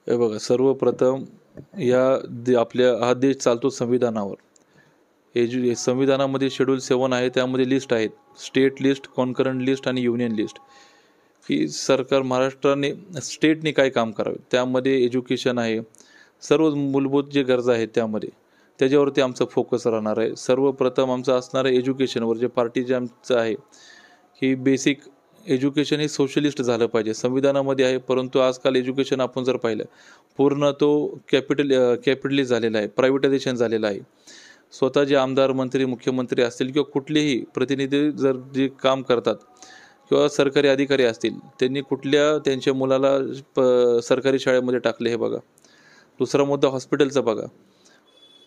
हे बघा, सर्वप्रथम आपल्या हा देश चालतो संविधानावर. संविधानामध्ये शेड्यूल 7 आहे, त्यामध्ये लिस्ट आहेत. स्टेट लिस्ट, कॉन्करंट लिस्ट आणि युनियन लिस्ट. की सरकार महाराष्ट्राने स्टेटने काय काम करावे, त्यामध्ये एज्युकेशन आहे. सर्व मूलभूत जे गरजा आहेत त्यामध्ये त्याच्यावरती आमचं फोकस राहणार आहे. सर्वप्रथम आमचं असणार आहे एज्युकेशनवर. जे पार्टी जे आमचं आहे की बेसिक एज्युकेशन हे सोशलिस्ट झालं पाहिजे, संविधानामध्ये आहे. परंतु आजकाल एज्युकेशन आपण जर पाहिलं, पूर्ण तो कॅपिटलिस्ट झालेला आहे, प्रायव्हेटायझेशन झालेलं आहे. स्वतः जे आमदार, मंत्री, मुख्यमंत्री असतील किंवा कुठलेही प्रतिनिधी जर जे काम करतात किंवा सरकारी अधिकारी असतील, त्यांनी कुठल्या त्यांच्या मुलाला सरकारी शाळेमध्ये टाकले हे बघा. दुसरा मुद्दा हॉस्पिटलचा बघा.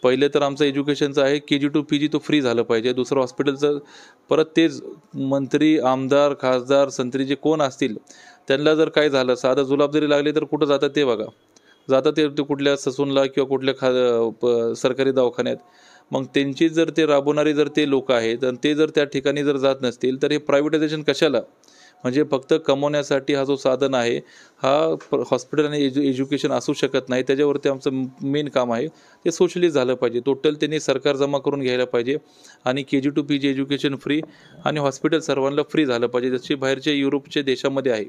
पहिले तर आमचं एज्युकेशनचं आहे KG to PG तो फ्री झालं पाहिजे. दुसरं हॉस्पिटलचं परत तेच मंत्री, आमदार, खासदार, संत्री जे कोण असतील त्यांना जर काय झालं, साधं जुलाब जरी लागले तर कुठं जातात ते बघा. जातात ते कुठल्या ससूनला किंवा कुठल्या सरकारी दवाखान्यात. मग त्यांची जर ते राबवणारे जर ते लोक आहेत आणि ते जर त्या ठिकाणी जर जात नसतील तर हे प्रायव्हेटायझेशन कशाला? म्हणजे फक्त कमवण्यासाठी हा जो साधन आहे हा हॉस्पिटल आणि एज्युकेशन असू शकत नाही. त्याच्यावरती आमचं मेन काम आहे. ते सोशली झालं पाहिजे. टोटल त्यांनी सरकार जमा करून घ्यायला पाहिजे आणि KG to PG education free आणि हॉस्पिटल सर्वांना फ्री झालं पाहिजे, जशी बाहेरच्या युरोपच्या देशामध्ये आहे.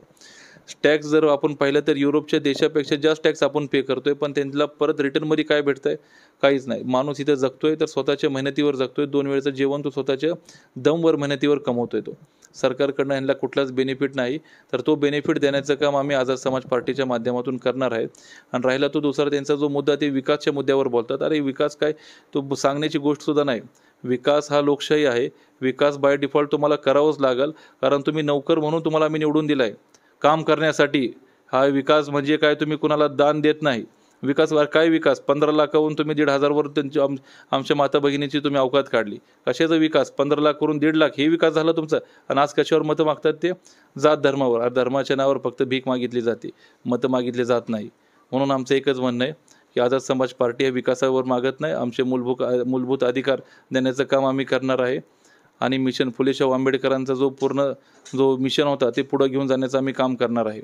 टॅक्स जर आपण पाहिलं तर युरोपच्या देशापेक्षा जास्त टॅक्स आपण पे करतोय, पण त्यांना परत रिटर्नमध्ये काय भेटतंय? काहीच नाही. माणूस इथं जगतोय तर स्वतःच्या मेहनतीवर जगतोय. 2 वेळचं जेवण तो स्वतःच्या दमवर मेहनतीवर कमवतोय तो. सरकारकडनं ह्यांना कुठलाच बेनिफिट नाही. तर तो बेनिफिट देण्याचं काम आम्ही आझाद समाज पार्टीच्या माध्यमातून करणार आहे. आणि राहिला तो दुसरा त्यांचा जो मुद्दा, ते विकासच्या मुद्द्यावर बोलतात. अरे विकास काय, तो सांगण्याची गोष्टसुद्धा नाही. विकास हा लोकशाही आहे. विकास बाय डिफॉल्ट तुम्हाला करावंच लागेल, कारण तुम्ही नोकर म्हणून तुम्हाला आम्ही निवडून दिलाय काम करण्यासाठी. हा विकास म्हणजे काय, तुम्ही कुणाला दान देत नाही. विकास काय विकास? 15 लाखाहून तुम्ही 1,500 वर त्यांची आमच्या माता भगिनीची तुम्ही अवकात काढली. कशाचा विकास? 15 लाख करून 1.5 लाख हे विकास झाला तुमचा. आणि आज कशावर मतं मागतात ते? जात धर्मावर. धर्माच्या नावावर फक्त भीक मागितली जाते, मतं मागितले जात नाही. म्हणून आमचं एकच म्हणणं आहे की आझाद समाज पार्टी हे विकासावर मागत नाही. आमचे मूलभूत अधिकार देण्याचं काम आम्ही करणार आहे. आणि मिशन फुले शाहू आंबेडकरांचा जो मिशन होता ते पुढं घेऊन जाण्याचं आम्ही काम करणार आहे.